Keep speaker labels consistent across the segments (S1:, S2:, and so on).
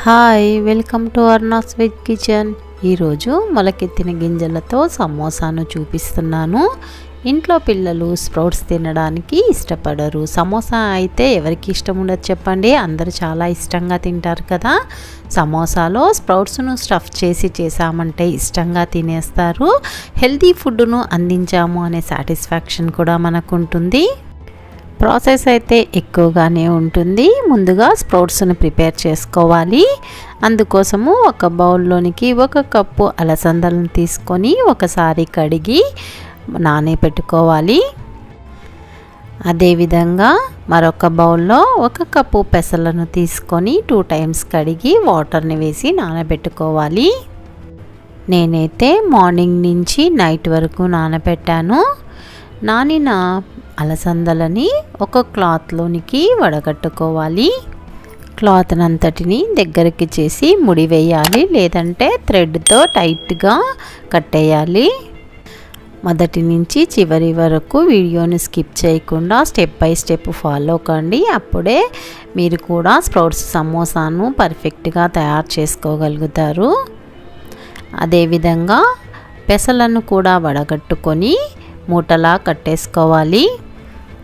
S1: Hi, welcome to Arnas veg kitchen. ఈరోజు మొలకెత్తిన గింజలతో సమోసాను చూపిస్తున్నాను. ఇంట్లో పిల్లలు స్ప్రౌట్స్ తినడానికి ఇష్టపడరు. సమోసా అయితే ఎవరికి ఇష్టం ఉండదు చెప్పండి, అందరూ చాలా ఇష్టంగా తింటారు కదా. సమోసాలో స్ప్రౌట్స్ను స్టఫ్ చేసామంటే ఇష్టంగా తినేస్తారు. హెల్తీ ఫుడ్ను అందించాము అనే సాటిస్ఫాక్షన్ కూడా మనకు ఉంటుంది. ప్రాసెస్ అయితే ఎక్కువగానే ఉంటుంది. ముందుగా స్ప్రౌట్స్ని ప్రిపేర్ చేసుకోవాలి. అందుకోసము ఒక బౌల్లోనికి 1 కప్పు అలసందలను తీసుకొని ఒకసారి కడిగి నానబెట్టుకోవాలి. అదేవిధంగా మరొక బౌల్లో 1 కప్పు పెసలను తీసుకొని 2 టైమ్స్ కడిగి వాటర్ని వేసి నానబెట్టుకోవాలి. నేనైతే మార్నింగ్ నుంచి నైట్ వరకు నానబెట్టాను. నానిన అలసందలని ఒక క్లాత్లోనికి వడగట్టుకోవాలి. క్లాత్నంతటిని దగ్గరికి చేసి ముడి వేయాలి, లేదంటే థ్రెడ్తో టైట్గా కట్టేయాలి. మొదటి నుంచి చివరి వరకు వీడియోని స్కిప్ చేయకుండా స్టెప్ బై స్టెప్ ఫాలో కండి. అప్పుడే మీరు కూడా స్ప్రౌట్స్ సమోసాను పర్ఫెక్ట్గా తయారు చేసుకోగలుగుతారు. అదేవిధంగా పెసలను కూడా వడగట్టుకొని మూటలా కట్టేసుకోవాలి.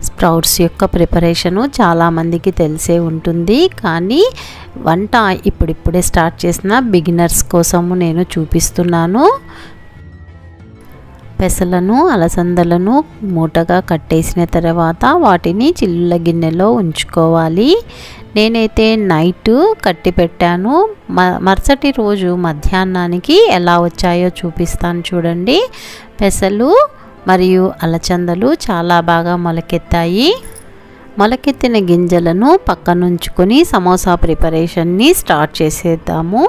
S1: స్ప్రౌట్స్ యొక్క ప్రిపరేషను చాలామందికి తెలిసే ఉంటుంది, కానీ వంట ఇప్పుడిప్పుడే స్టార్ట్ చేసిన బిగినర్స్ కోసము నేను చూపిస్తున్నాను. పెసలను అలసందలను మూటగా కట్టేసిన తర్వాత వాటిని చిల్లుల గిన్నెలో ఉంచుకోవాలి. నేనైతే నైట్ కట్టి పెట్టాను. మరుసటి రోజు మధ్యాహ్నానికి ఎలా వచ్చాయో చూపిస్తాను చూడండి. పెసలు మరియు అలచందలు చాలా బాగా మొలకెత్తాయి. మొలకెత్తిన గింజలను పక్కనుంచుకొని సమోసా ప్రిపరేషన్ని స్టార్ట్ చేసేద్దాము.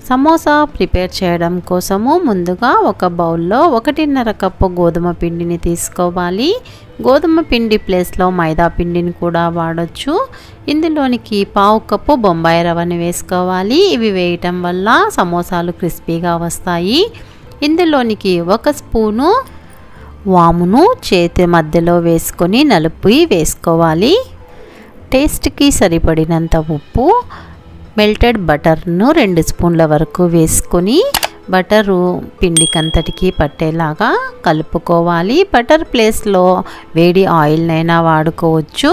S1: సమోసా ప్రిపేర్ చేయడం కోసము ముందుగా ఒక బౌల్లో 1.5 కప్పు గోధుమ పిండిని తీసుకోవాలి. గోధుమ పిండి ప్లేస్లో మైదా పిండిని కూడా వాడచ్చు. ఇందులోనికి 1/2 కప్పు బొంబాయి రవ్వని వేసుకోవాలి. ఇవి వేయటం వల్ల సమోసాలు క్రిస్పీగా వస్తాయి. ఇందులోనికి 1 స్పూను వామును చేతి మధ్యలో వేసుకొని నలిపి వేసుకోవాలి. టేస్ట్కి సరిపడినంత ఉప్పు, మెల్టెడ్ బటర్ను 2 స్పూన్ల వరకు వేసుకొని బటరు పిండికంతటికి పట్టేలాగా కలుపుకోవాలి. బటర్ ప్లేస్లో వేడి ఆయిల్నైనా వాడుకోవచ్చు.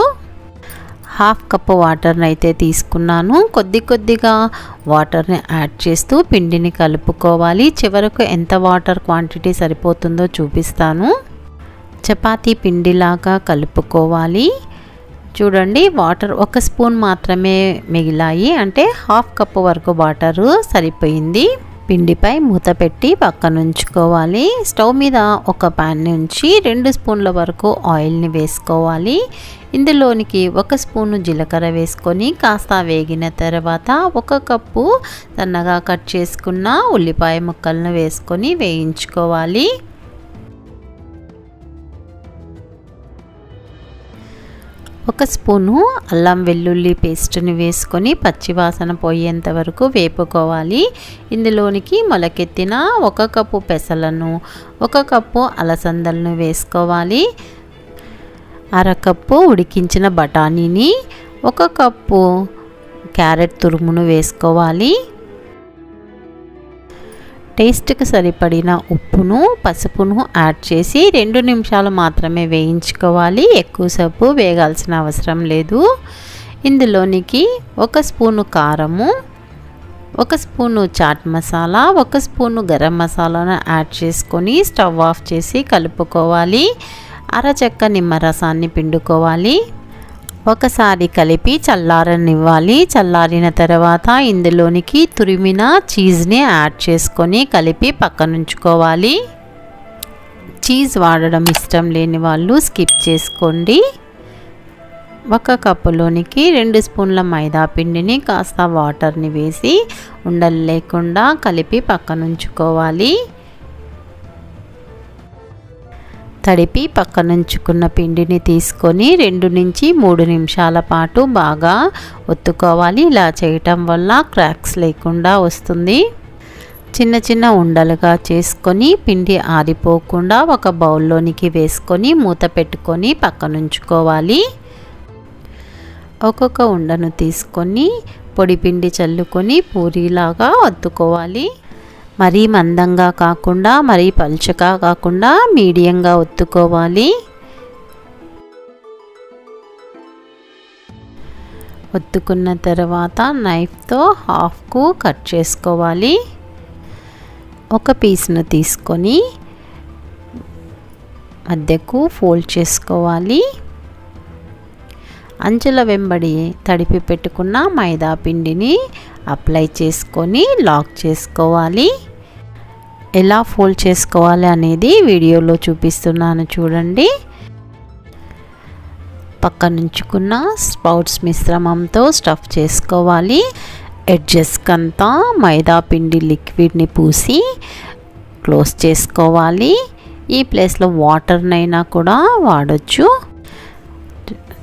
S1: 1/2 కప్పు వాటర్ని అయితే తీసుకున్నాను. కొద్దిగా వాటర్ని యాడ్ చేస్తూ పిండిని కలుపుకోవాలి. చివరకు ఎంత వాటర్ క్వాంటిటీ సరిపోతుందో చూపిస్తాను. చపాతీ పిండిలాగా కలుపుకోవాలి. చూడండి, వాటర్ 1 స్పూన్ మాత్రమే మిగిలాయి, అంటే 1/2 కప్పు వరకు వాటరు సరిపోయింది. పిండిపై మూత పెట్టి పక్కనుంచుకోవాలి. స్టవ్ మీద ఒక ప్యాన్ నుంచి 2 స్పూన్ల వరకు ఆయిల్ని వేసుకోవాలి. ఇందులోనికి 1 స్పూను జీలకర్ర వేసుకొని కాస్త వేగిన తర్వాత 1 కప్పు సన్నగా కట్ చేసుకున్న ఉల్లిపాయ ముక్కలను వేసుకొని వేయించుకోవాలి. ఒక స్పూను అల్లం వెల్లుల్లి పేస్ట్ని వేసుకొని పచ్చివాసన పోయేంత వరకు వేపుకోవాలి. ఇందులోనికి మొలకెత్తిన 1 కప్పు పెసలను, 1 కప్పు అలసందలను వేసుకోవాలి. 1/2 కప్పు ఉడికించిన బఠానీని, 1 కప్పు క్యారెట్ తురుమును వేసుకోవాలి. టేస్ట్కి సరిపడిన ఉప్పును, పసుపును యాడ్ చేసి 2 నిమిషాలు మాత్రమే వేయించుకోవాలి. ఎక్కువసేపు వేగాల్సిన అవసరం లేదు. ఇందులోనికి 1 స్పూను కారము, 1 స్పూను చాట్ మసాలా, 1 స్పూను గరం మసాలాను యాడ్ చేసుకొని స్టవ్ ఆఫ్ చేసి కలుపుకోవాలి. అరచెక్క నిమ్మరసాన్ని పిండుకోవాలి. ఒకసారి కలిపి చల్లారనివ్వాలి. చల్లారిన తర్వాత ఇందులోనికి తురిమిన చీజ్ని యాడ్ చేసుకొని కలిపి పక్కనుంచుకోవాలి. చీజ్ వాడడం ఇష్టం లేని వాళ్ళు స్కిప్ చేసుకోండి. 1 కప్పులోనికి 2 స్పూన్ల మైదా పిండిని కాస్త వాటర్ని వేసి ఉండలు లేకుండా కలిపి పక్కనుంచుకోవాలి. తడిపి పక్కనుంచుకున్న పిండిని తీసుకొని 2 నుంచి 3 నిమిషాల పాటు బాగా ఒత్తుకోవాలి. ఇలా చేయటం వల్ల క్రాక్స్ లేకుండా వస్తుంది. చిన్న ఉండలుగా చేసుకొని పిండి ఆరిపోకుండా ఒక బౌల్లోనికి వేసుకొని మూత పెట్టుకొని పక్కనుంచుకోవాలి. ఒక్కొక్క ఉండను తీసుకొని పొడి పిండి చల్లుకొని పూరీలాగా ఒత్తుకోవాలి. మరీ మందంగా కాకుండా మరీ పలుచగా కాకుండా మీడియంగా ఒత్తుకోవాలి. ఒత్తుకున్న తర్వాత నైఫ్తో హాఫ్కు కట్ చేసుకోవాలి. ఒక పీస్ను తీసుకొని మధ్యకు ఫోల్డ్ చేసుకోవాలి. అంచుల వెంబడి తడిపి పెట్టుకున్న మైదా పిండిని అప్లై చేసుకొని లాక్ చేసుకోవాలి. ఎలా ఫోల్డ్ చేసుకోవాలి అనేది వీడియోలో చూపిస్తున్నాను చూడండి. పక్కనుంచుకున్న స్ప్రౌట్స్ మిశ్రమంతో స్టఫ్ చేసుకోవాలి. ఎడ్జెస్కంతా మైదా పిండి లిక్విడ్ని పూసి క్లోజ్ చేసుకోవాలి. ఈ ప్లేస్లో వాటర్నైనా కూడా వాడచ్చు.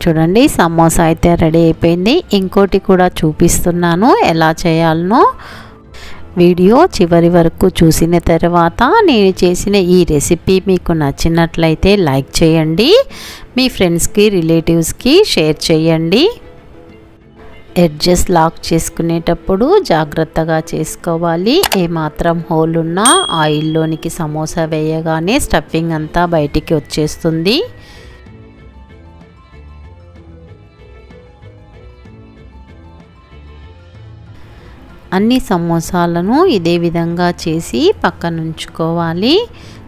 S1: చూడండి, సమోసా అయితే రెడీ అయిపోయింది. ఇంకోటి కూడా చూపిస్తున్నాను ఎలా చేయాలనో. వీడియో చివరి వరకు చూసిన తర్వాత నేను చేసిన ఈ రెసిపీ మీకు నచ్చినట్లయితే లైక్ చేయండి. మీ ఫ్రెండ్స్కి రిలేటివ్స్కి షేర్ చేయండి. ఎడ్జెస్ లాక్ చేసుకునేటప్పుడు జాగ్రత్తగా చేసుకోవాలి. ఏమాత్రం హోల్ ఉన్నా ఆయిల్లోనికి సమోసా వేయగానే స్టఫింగ్ అంతా బయటికి వచ్చేస్తుంది. అన్ని సమోసాలను ఇదే విధంగా చేసి పక్కన ఉంచుకోవాలి.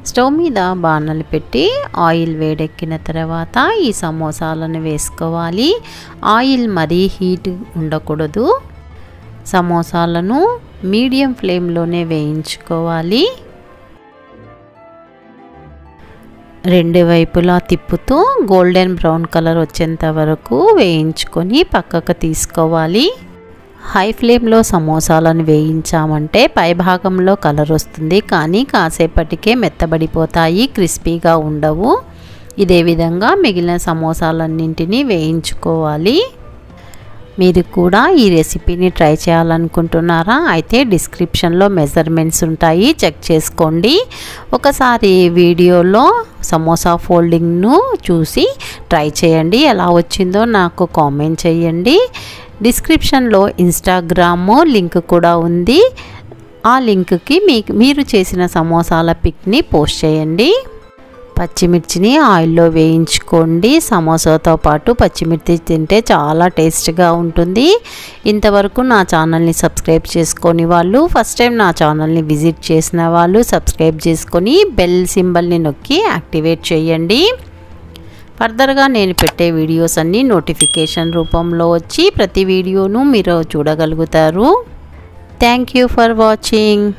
S1: స్టవ్ మీద బాణలు పెట్టి ఆయిల్ వేడెక్కిన తర్వాత ఈ సమోసాలను వేసుకోవాలి. ఆయిల్ మరీ హీట్ ఉండకూడదు. సమోసాలను మీడియం ఫ్లేమ్లోనే వేయించుకోవాలి. రెండు వైపులా తిప్పుతూ గోల్డెన్ బ్రౌన్ కలర్ వచ్చేంత వరకు వేయించుకొని పక్కకు తీసుకోవాలి. హై ఫ్లేమ్లో సమోసాలను వేయించామంటే పై భాగంలో కలర్ వస్తుంది, కానీ కాసేపటికే మెత్తబడిపోతాయి, క్రిస్పీగా ఉండవు. ఇదే విధంగా మిగిలిన సమోసాలన్నింటినీ వేయించుకోవాలి. మీరు కూడా ఈ రెసిపీని ట్రై చేయాలనుకుంటున్నారా? అయితే డిస్క్రిప్షన్లో మెజర్మెంట్స్ ఉంటాయి, చెక్ చేసుకోండి. ఒకసారి వీడియోలో సమోసా ఫోల్డింగ్ను చూసి ట్రై చేయండి. ఎలా వచ్చిందో నాకు కామెంట్ చేయండి. డిస్క్రిప్షన్లో ఇన్స్టాగ్రామ్ లింక్ కూడా ఉంది. ఆ లింక్కి మీరు చేసిన సమోసాల పిక్ని పోస్ట్ చేయండి. పచ్చిమిర్చిని ఆయిల్లో వేయించుకోండి. సమోసాతో పాటు పచ్చిమిర్చి తింటే చాలా టేస్ట్గా ఉంటుంది. ఇంతవరకు నా ఛానల్ని సబ్స్క్రైబ్ చేసుకొని వాళ్ళు, ఫస్ట్ టైం నా ఛానల్ని విజిట్ చేసిన వాళ్ళు సబ్స్క్రైబ్ చేసుకొని బెల్ సింబల్ని నొక్కి యాక్టివేట్ చేయండి. ఫర్దర్గా నేను పెట్టే వీడియోస్ అన్నీ నోటిఫికేషన్ రూపంలో వచ్చి ప్రతి వీడియోను మీరు చూడగలుగుతారు. Thank you for watching.